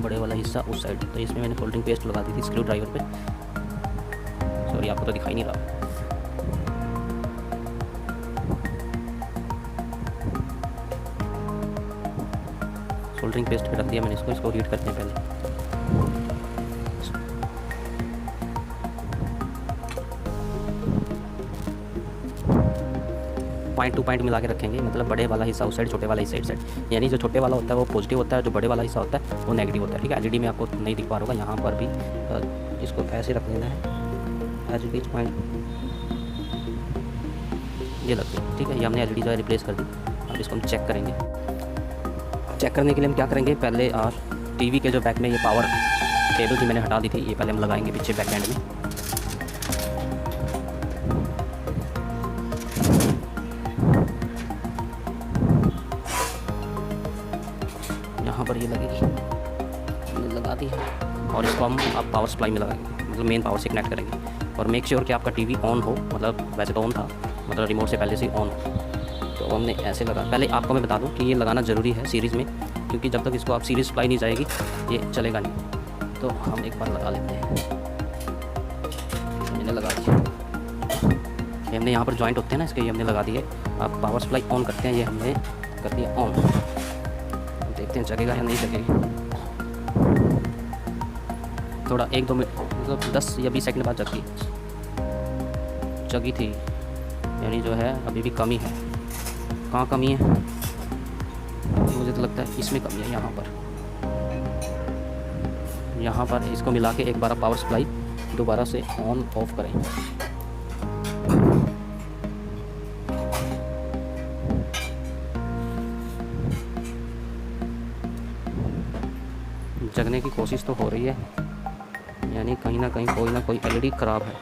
बड़े वाला हिस्सा उस साइड, तो इसमें मैंने सोल्डरिंग पेस्ट लगा दी थी स्क्रू ड्राइवर पे। सॉरी, आपको तो दिखाई नहीं रहा। सोल्डरिंग पेस्ट पे रख दिया मैंने इसको हीट करते हैं पहले। पॉइंट टू पॉइंट मिला के रखेंगे, मतलब बड़े वाला हिस्सा उस साइड, छोटे वाला इस साइड। यानी जो छोटे वाला होता है वो पॉजिटिव होता है, जो बड़े वाला हिस्सा होता है वो नेगेटिव होता है। ठीक है, एलईडी में आपको नहीं दिख पा रहा होगा, यहाँ पर भी इसको ऐसे रख लेना है एज बीच पॉइंट, ये लग गया। ठीक है, ये हमने एलईडी जो है रिप्लेस कर दी। अब इसको हम चेक करेंगे। चेक करने के लिए हम क्या करेंगे, पहले टीवी के जो बैक में ये पावर केबल थी मैंने हटा दी थी, ये पहले हम लगाएंगे पीछे बैक एंड में। यहाँ पर ये लगेगी, हमने लगा दी है। और इसको हम अब पावर सप्लाई में लगाएंगे, मतलब मेन पावर से कनेक्ट करेंगे। और मेक श्योर कि आपका टीवी ऑन हो, मतलब वैसे तो ऑन था, मतलब रिमोट से पहले से ऑन हो। तो हमने ऐसे लगा, पहले आपको मैं बता दूं कि ये लगाना ज़रूरी है सीरीज़ में, क्योंकि जब तक इसको आप सीरीज़ सप्लाई नहीं जाएगी ये चलेगा नहीं। तो हम एक बार लगा लेते हैं, मैंने लगा दिया। ये हमने यहाँ पर जॉइंट होते हैं ना इसके, ये हमने लगा दिए। आप पावर सप्लाई ऑन करते हैं, ये हमने कर दिया ऑन। देखते हैं जगेगा या नहीं जगेगी। थोड़ा 1-2 मिनट, मतलब 10 या 20 सेकंड बाद जगी थी, यानी जो है अभी भी कमी है। कहाँ कमी है, मुझे तो लगता है इसमें कमी है। यहाँ पर इसको मिला के एक बार पावर सप्लाई दोबारा से ऑन ऑफ करें। जगने की कोशिश तो हो रही है, यानी कहीं ना कहीं कोई ना कोई एलईडी ख़राब है।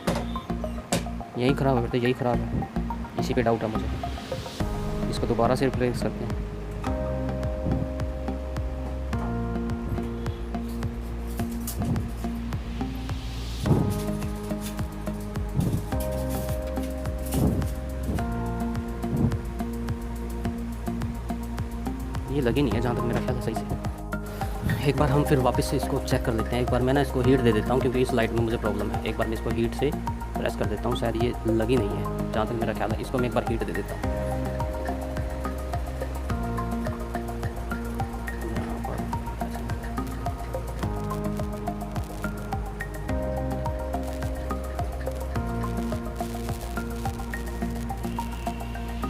यही ख़राब है, तो यही ख़राब है, इसी पे डाउट है मुझे। इसको दोबारा से रिप्लेस करते हैं। ये लगी नहीं है जहाँ तक मेरा ख्याल है सही से। एक बार हम फिर वापस से इसको चेक कर लेते हैं। एक बार मैं ना इसको हीट दे देता हूँ, क्योंकि इस लाइट में मुझे प्रॉब्लम है। एक बार मैं इसको हीट से प्रेस कर देता हूँ, शायद ये लगी नहीं है जहाँ तक मेरा ख्याल है। इसको मैं एक बार हीट दे देता हूँ।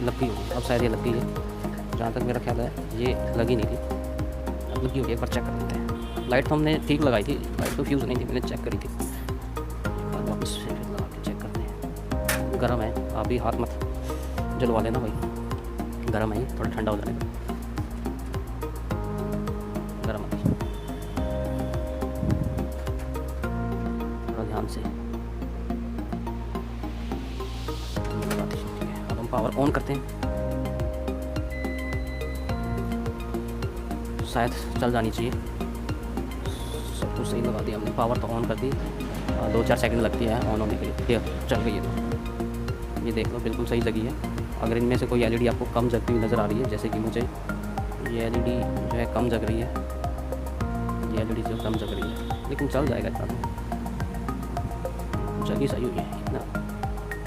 लग गई होगी, अब शायद ये लग गई है जहाँ तक मेरा ख्याल है। ये लगी नहीं थी, अब लगी होगी। एक बार चेक कर लेते हैं। लाइट तो हमने ठीक लगाई थी, लाइट तो फ्यूज़ नहीं थी, मैंने चेक करी थी। वापस से लगा के चेक करते हैं। गर्म है, आप भी हाथ मत जलवा लेना भाई, गर्म है, थोड़ा ठंडा हो जाने का। गर्म है, थोड़ा ध्यान से। अब हम पावर ऑन करते हैं, शायद चल जानी चाहिए। सब कुछ सही लगा दिया हमने, पावर तो ऑन कर दी। 2-4 सेकंड लगती है ऑन होने के लिए। ये चल गई है, तो ये देख लो बिल्कुल सही लगी है। अगर इनमें से कोई एलईडी आपको कम जगती हुई नज़र आ रही है, जैसे कि मुझे ये एलईडी जो है कम जग रही है, ये एलईडी जो कम जग रही है, लेकिन चल जाएगा इतना तो। जगी सही हुई है, इतना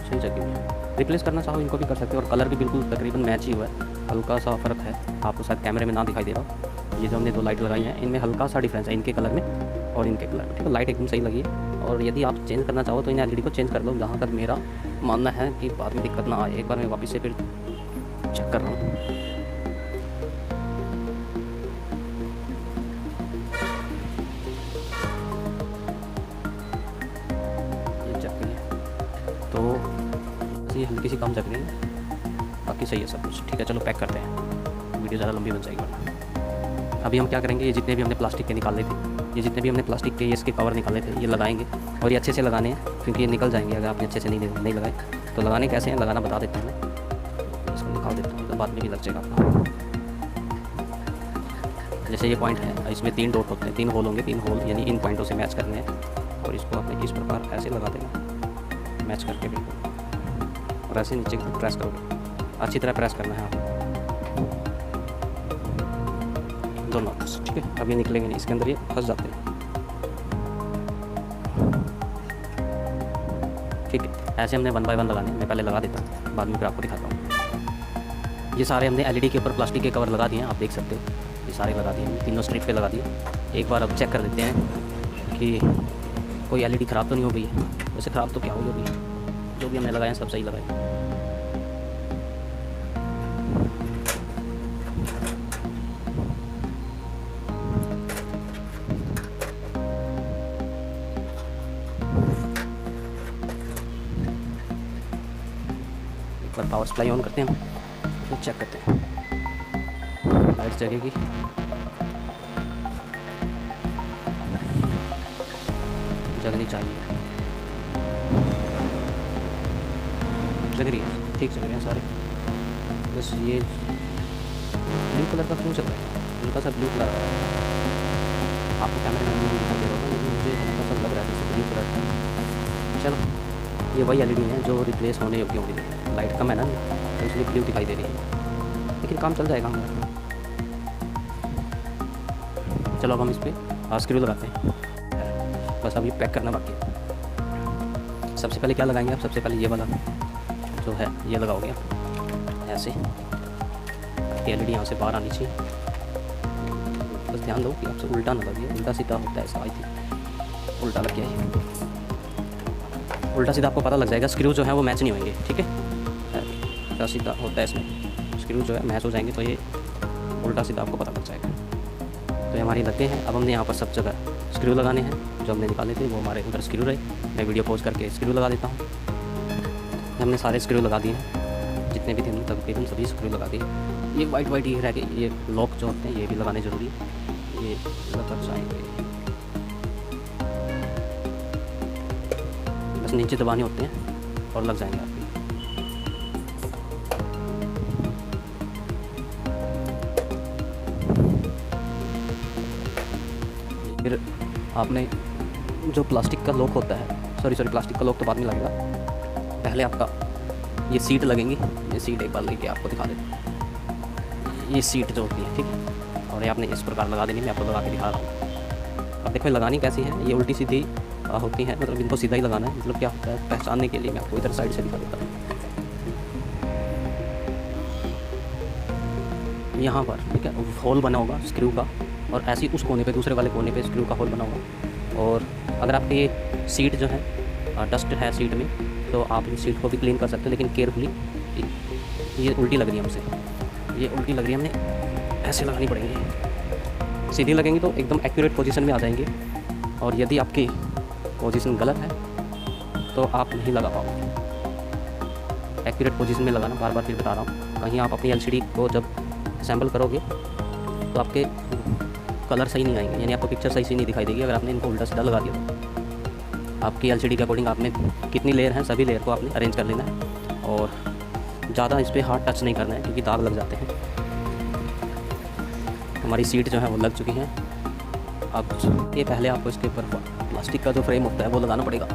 सही जगी हुई है। रिप्लेस करना चाहो इनको भी कर सकते हो। और कलर भी बिल्कुल तकरीबन मैच ही हुआ है, हल्का सा फ़र्क है, आपको शायद कैमरे में ना दिखाई दे रहा हो। ये जो हमने 2 लाइट लगाई हैं, इनमें हल्का सा डिफरेंस है, इनके कलर में और इनके कलर में। ठीक है, लाइट एकदम सही लगी है। और यदि आप चेंज करना चाहो तो इन एलईडी को चेंज कर लो, जहाँ तक मेरा मानना है कि बाद में दिक्कत ना आए। एक बार मैं वापस से फिर चेक कर रहा हूँ। ये जग गई है, तो ये हल्की सी कम जग रही है, बाकी सही है सब कुछ। ठीक है, चलो पैक करते हैं, वीडियो ज़्यादा लंबी बन जाएगी वरना। अभी हम क्या करेंगे, ये जितने भी हमने प्लास्टिक के निकाले थे, ये जितने भी हमने प्लास्टिक के इसके कवर निकाले थे, ये लगाएंगे। और ये अच्छे से लगाने हैं, क्योंकि ये निकल जाएंगे अगर आपने अच्छे से नहीं लगाए। तो लगाने कैसे हैं, लगाना बता देता हूँ मैं। इसको निकाल देता हूँ, तो बाद में भी लग जाएगा आपका। जैसे ये पॉइंट है, इसमें 3 डॉट होते हैं, 3 होल होंगे। 3 होल यानी इन पॉइंटों से मैच करने हैं। और इसको आपने इस प्रकार ऐसे लगा देना, मैच करके बिल्कुल। और ऐसे नीचे प्रेस करोगे, अच्छी तरह प्रेस करना है आपको दोनों। ठीक है, अब ये निकलेंगे नहीं, इसके अंदर ये फंस जाते हैं। ठीक है, ऐसे हमने 1 बाय 1 लगाने हैं। मैं पहले लगा देता हूँ, बाद में फिर आपको दिखाता हूँ। ये सारे हमने एलईडी के ऊपर प्लास्टिक के कवर लगा दिए हैं, आप देख सकते हो। ये सारे लगा दिए, तीनों स्ट्रिप पे लगा दिए। एक बार अब चेक कर लेते हैं कि कोई एलईडी ख़राब तो नहीं हो गई है। वैसे ख़राब तो क्या हो गई, जो भी हमने लगाए सब सही लगाए। एक बार पावर सप्लाई ऑन करते हैं हम, फिर चेक करते हैं लाइट जगेगी। जगनी चाहिए, जग रही है, ठीक जग रहे हैं सारे। बस ये ब्लू कलर का क्यों चल रहा है, हल्का सा ब्लू कलर आपको कैमरे में नहीं दिखाई दे रहा होगा, लेकिन मुझे हल्का सा लग रहा है जैसे ब्लू कलर का। चलो, ये वही एलईडी है जो रिप्लेस होने योग्य होगी। लाइट कम है ना, तो इसलिए ब्लू दिखाई दे रही है, लेकिन काम चल जाएगा हमारा। चलो अब हम इस पर स्क्रू लगाते हैं। बस अभी पैक करना बाकी है। सबसे पहले क्या लगाएंगे आप, सबसे पहले ये वाला जो है ये लगाओगे ऐसे, एलईडी यहाँ से बाहर आनी चाहिए। बस ध्यान दो कि आपसे उल्टा ना लगे, उल्टा सीधा होता है ऐसा। आई थिंक उल्टा लग गया है, उल्टा सीधा आपको पता लग जाएगा। स्क्रू जो है वो मैच नहीं होंगे, ठीक है। उल्टा सीधा होता है इसमें, स्क्रू जो है मैच हो जाएंगे, तो ये उल्टा सीधा आपको पता लग जाएगा। तो ये हमारी लग गए हैं। अब हमने यहाँ पर सब जगह स्क्रू लगाने हैं, जो हमने निकाले थे वो हमारे उधर स्क्रू रहे। मैं वीडियो पॉज करके स्क्रू लगा देता हूँ। हमने सारे स्क्रू लगा दिए हैं, जितने भी थे तकरीबन सभी स्क्रू लगा दिए। ये वाइट ही रह गए, ये लॉक जो होते हैं ये भी लगाने ज़रूरी है, ये लग जाएंगे। बस नीचे दबाने होते हैं और लग जाएंगे आपके। फिर आपने जो प्लास्टिक का लॉक होता है, सॉरी प्लास्टिक का लॉक तो बाद में लगेगा, पहले आपका ये सीट लगेंगी। ये सीट एक बार लेके आपको दिखा देता हूँ। ये सीट जो होती है, ठीक है, और ये आपने इस प्रकार लगा देनी। मैं आपको लगा के दिखा रहा हूँ। अब देखो लगानी कैसी है, ये उल्टी सीधी होती है, मतलब इनको सीधा ही लगाना है। मतलब क्या होता है, पहचानने के लिए मैं आपको इधर साइड से दिखा देता हूँ। यहाँ पर ठीक है होल बना होगा स्क्रू का, और ऐसे ही उस कोने पे, दूसरे वाले कोने पे स्क्रू का होल बना होगा। और अगर आपकी ये सीट जो है डस्ट है सीट में, तो आप इस सीट को भी क्लीन कर सकते हो, लेकिन केयरफुली। ये उल्टी लग रही है हमसे, ये उल्टी लग रही है, हमने ऐसे लगानी पड़ेंगी। सीधी लगेंगी तो एकदम एक्यूरेट पोजीशन में आ जाएंगे, और यदि आपकी पोजीशन गलत है तो आप नहीं लगा पाओगे। एक्यूरेट पोजीशन में लगाना, बार बार फिर बता रहा हूँ। कहीं आप अपनी एलसीडी को जब असेंबल करोगे तो आपके कलर सही नहीं आएंगे, यानी आपको पिक्चर सही से नहीं दिखाई देगी अगर आपने इनको उल्टा सीधा लगा दिया तो। आपकी एलसीडी के अकॉर्डिंग आपने कितनी लेयर हैं, सभी लेयर को आपने अरेंज कर लेना है, और ज़्यादा इस पर हार्ड टच नहीं करना है, क्योंकि दाग लग जाते हैं। हमारी सीट जो है वो लग चुकी है। अब ये पहले आपको इसके ऊपर प्लास्टिक का जो फ्रेम होता है वो लगाना पड़ेगा।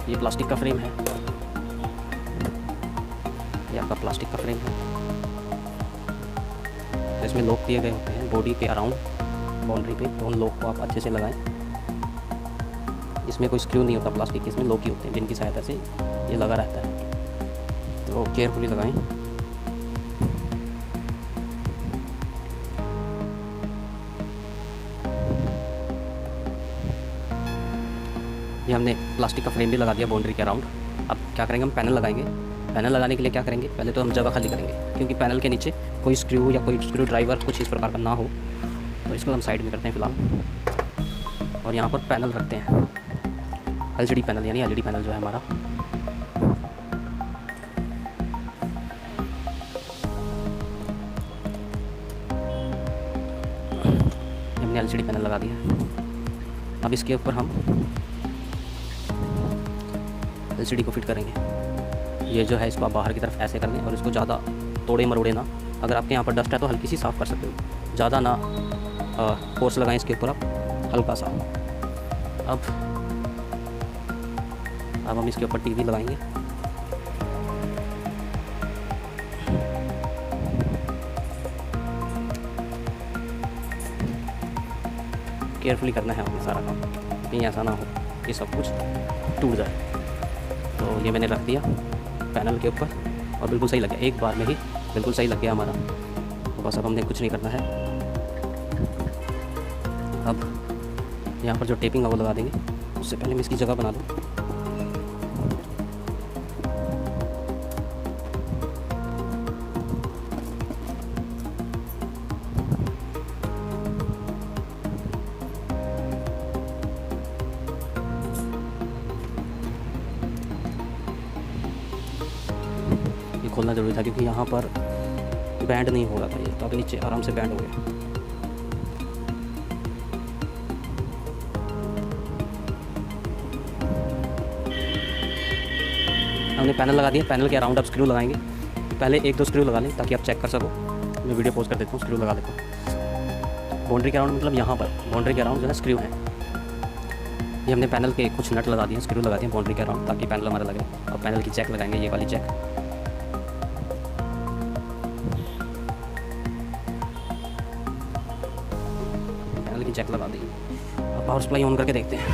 ये प्लास्टिक का फ्रेम है, ये आपका प्लास्टिक का फ्रेम है। इसमें लॉक दिए गए होते हैं बॉडी के अराउंड, बाउंड्री पे, तो उन लॉक को आप अच्छे से लगाएं। इसमें कोई स्क्रू नहीं होता प्लास्टिक के, इसमें लॉक ही होते हैं जिनकी सहायता से ये लगा रहता है, तो केयरफुली लगाएं। ये हमने प्लास्टिक का फ्रेम भी लगा दिया बाउंड्री के अराउंड। अब क्या करेंगे, हम पैनल लगाएंगे। पैनल लगाने के लिए क्या करेंगे, पहले तो हम जगह खाली करेंगे, क्योंकि पैनल के नीचे कोई स्क्रू या कोई स्क्रू ड्राइवर कुछ इस प्रकार का ना हो, तो इसको हम साइड में करते हैं फिलहाल। और यहाँ पर पैनल रखते हैं, एलसीडी पैनल, यानी एलईडी पैनल जो है हमारा। हमने एलसीडी पैनल लगा दिया। अब इसके ऊपर हम एलसीडी को फिट करेंगे। ये जो है इसको आप बाहर की तरफ ऐसे कर लें, और इसको ज़्यादा तोड़े मरोड़े ना। अगर आपके यहाँ पर डस्ट है तो हल्की सी साफ़ कर सकते हो, ज़्यादा ना फोर्स लगाएं इसके ऊपर आप, हल्का सा। अब हम इसके ऊपर टीवी लगाएंगे। केयरफुली करना है हमें सारा काम, कहीं ऐसा ना हो कि सब कुछ टूट जाए। तो ये मैंने रख दिया पैनल के ऊपर, और बिल्कुल सही लग गया, एक बार में ही बिल्कुल सही लग गया हमारा। तो बस अब हमने कुछ नहीं करना है, अब यहाँ पर जो टेपिंग है वो लगा देंगे। उससे पहले मैं इसकी जगह बना दूँ। ये खोलना ज़रूरी था क्योंकि यहाँ पर बैंड नहीं हो रहा था, ये तो नीचे आराम से बैंड हो गया। हमने पैनल लगा दिया। पैनल के अराउंड आप स्क्रू लगाएंगे। पहले 1-2 स्क्रू लगा लें ताकि आप चेक कर सको। मैं वीडियो पॉज कर देता हूँ, स्क्रू लगा लेता हूँ। बाउंड्री के अराउंड मतलब यहाँ पर बाउंड्री के अराउंड जो है स्क्रू है। ये हमने पैनल के कुछ नट लगा दिए, स्क्रू लगा दिए बाउंड्री के अराउंड ताकि पैनल हमारा लगे। और पैनल की चेक लगाएंगे, ये वाली चेक। पैनल की चेक लगा दी। अब पावर सप्लाई ऑन करके देखते हैं।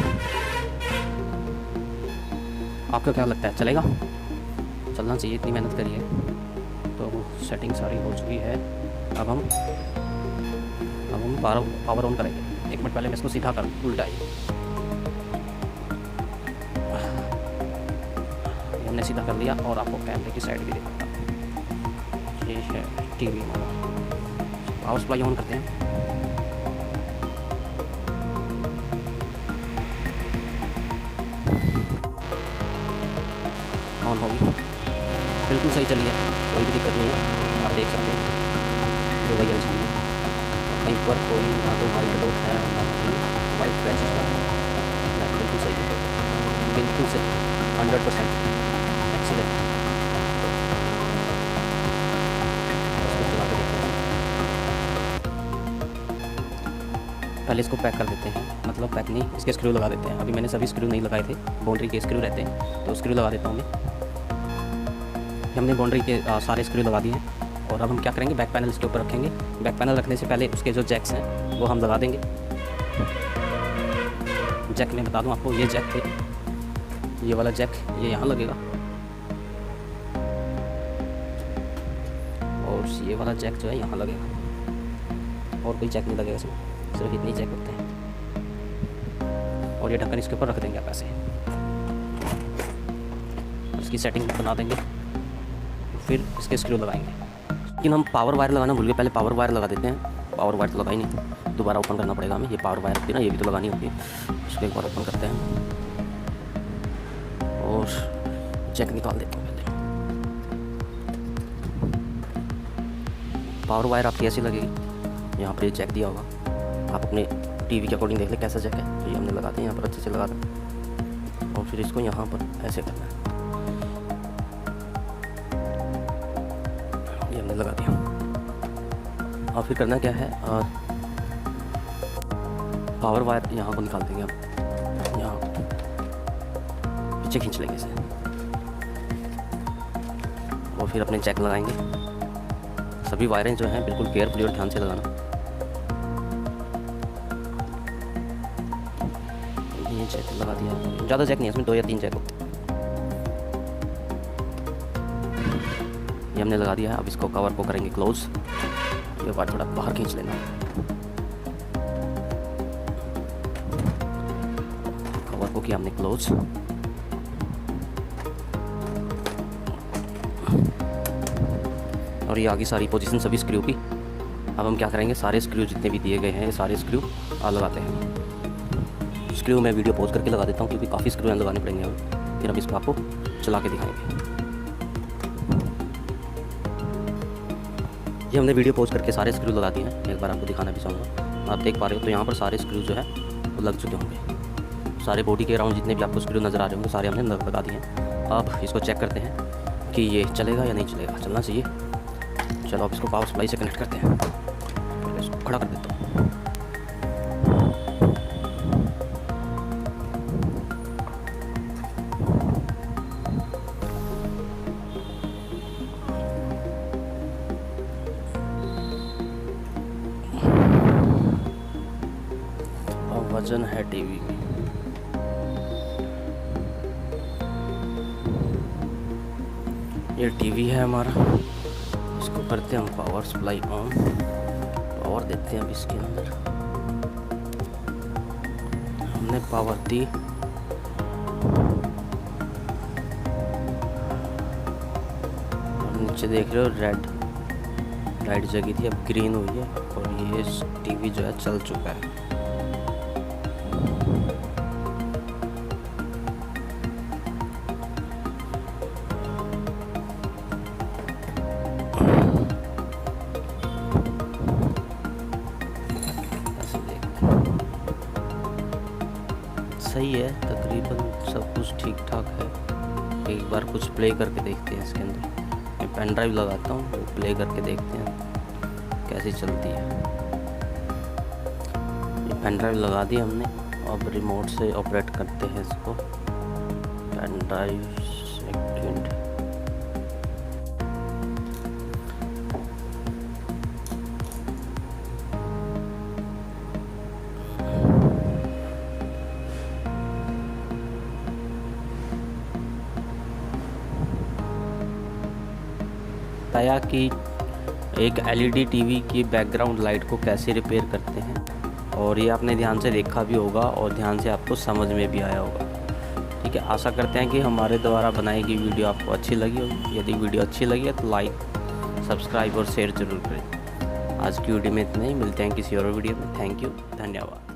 आपको क्या लगता है, चलेगा? चलना चाहिए, इतनी मेहनत करी है। तो सेटिंग सारी हो चुकी है। अब हम पावर ऑन करेंगे। 1 मिनट पहले मैं इसको सीधा कर उल्टा ही हमने सीधा कर लिया। और आपको कैमरे की साइड भी देखा, ये है टीवी हमारा। पावर सप्लाई ऑन करते हैं। ऑन होगी, बिल्कुल सही चली है, कोई भी दिक्कत नहीं है। आप देख सकते हैं जो भाई एलसीडी है, कहीं पर कोई ना तो वाइट डॉट है ना कोई वाइट पैचेस है, बिल्कुल सही है, बिल्कुल सही, 100% एक्सीलेंट। इसको चला के देखते हैं। पहले इसको पैक कर देते हैं, मतलब पैक नहीं, इसके स्क्रू लगा देते हैं। अभी मैंने सभी स्क्रू नहीं लगाए थे, बाउंड्री के स्क्रू रहते हैं तो स्क्रू लगा देता हूँ मैं। हमने बाउंड्री के सारे स्क्रू लगा दिए हैं। और अब हम क्या करेंगे, बैक पैनल इसके ऊपर रखेंगे। बैक पैनल रखने से पहले उसके जो जैक्स हैं वो हम लगा देंगे। जैक मैं बता दूं आपको, ये जैक थे, ये वाला जैक ये यहाँ लगेगा और ये वाला जैक जो है यहाँ लगेगा। और कोई जैक नहीं लगेगा इसमें, सिर्फ इतनी जैक होते हैं। और ये ढक्कन इसके ऊपर रख देंगे आप ऐसे। इसकी सेटिंग बना देंगे, फिर इसके स्क्रू लगाएंगे। लेकिन हम पावर वायर लगाना भूल गए, पहले पावर वायर लगा देते हैं। पावर वायर तो लगा ही नहीं, दोबारा ओपन करना पड़ेगा हमें। ये पावर वायर होती है ना, ये भी तो लगानी होती है। इसको एक बार ओपन करते हैं और चेक निकाल देते हैं। पहले पावर वायर आपकी ऐसी लगेगी, यहाँ पर ये चेक दिया होगा, आप अपने टीवी के अकॉर्डिंग देख लें कैसा चेक है। तो ये हमने लगाते हैं यहाँ पर अच्छे से लगा दें और फिर इसको यहाँ पर ऐसे करना है। ये हमने लगा दिया। और फिर करना क्या है, पावर वायर यहाँ को निकाल देंगे हम, यहाँ पीछे खींच लेंगे इसे और फिर अपने चेक लगाएंगे। सभी वायरें जो हैं बिल्कुल केयरफुली और ध्यान से लगाना। ये चेक लगा दिया, ज़्यादा चेक नहीं है इसमें, 2 या 3 चेक होते हैं। ये हमने लगा दिया है। अब इसको कवर को करेंगे क्लोज। ये बार थोड़ा बाहर खींच लेना, कवर को किया हमने क्लोज। और ये आगे सारी पोजीशन सभी स्क्रू की। अब हम क्या करेंगे, सारे स्क्रू जितने भी दिए गए हैं सारे स्क्रू लगाते हैं। स्क्रू मैं वीडियो पॉज करके लगा देता हूँ क्योंकि काफ़ी स्क्रू लगाने पड़ेंगे हमें। फिर हम इसको आपको चला के दिखाएंगे। ये हमने वीडियो पॉज करके सारे स्क्रू लगा दिए हैं। एक बार आपको दिखाना भी चाहूँगा, आप देख पा रहे हो तो यहाँ पर सारे स्क्रू जो है वो लग चुके होंगे। सारे बॉडी के अराउंड जितने भी आपको स्क्रू नज़र आ रहे होंगे सारे हमने लगा दिए हैं। अब इसको चेक करते हैं कि ये चलेगा या नहीं चलेगा। चलना चाहिए। चलो अब इसको पावर सप्लाई से कनेक्ट करते हैं। इसको खड़ा कर देता हूँ। वजन है टीवी में। ये टीवी है हमारा, इसको करते हैं हम पावर सप्लाई ऑन। पावर देते हैं अब इसके अंदर। इसने पावर दी। और नीचे देख रहे हो रेड लाइट जगी थी, अब ग्रीन हुई है और ये टीवी जो है चल चुका है। सही है, तकरीबन सब कुछ ठीक ठाक है। एक बार कुछ प्ले करके देखते हैं इसके अंदर। मैं पेन ड्राइव लगाता हूँ, वो प्ले करके देखते हैं कैसी चलती है। ये पेन ड्राइव लगा दी हमने, अब रिमोट से ऑपरेट करते हैं इसको। पेन ड्राइव सेकंड, बताया कि एक एलईडी टीवी की बैकग्राउंड लाइट को कैसे रिपेयर करते हैं, और ये आपने ध्यान से देखा भी होगा और ध्यान से आपको समझ में भी आया होगा। ठीक है, आशा करते हैं कि हमारे द्वारा बनाई गई वीडियो आपको अच्छी लगी होगी। यदि वीडियो अच्छी लगी है तो लाइक, सब्सक्राइब और शेयर ज़रूर करें। आज की वीडियो में इतना ही, मिलते हैं किसी और वीडियो में। थैंक यू, धन्यवाद।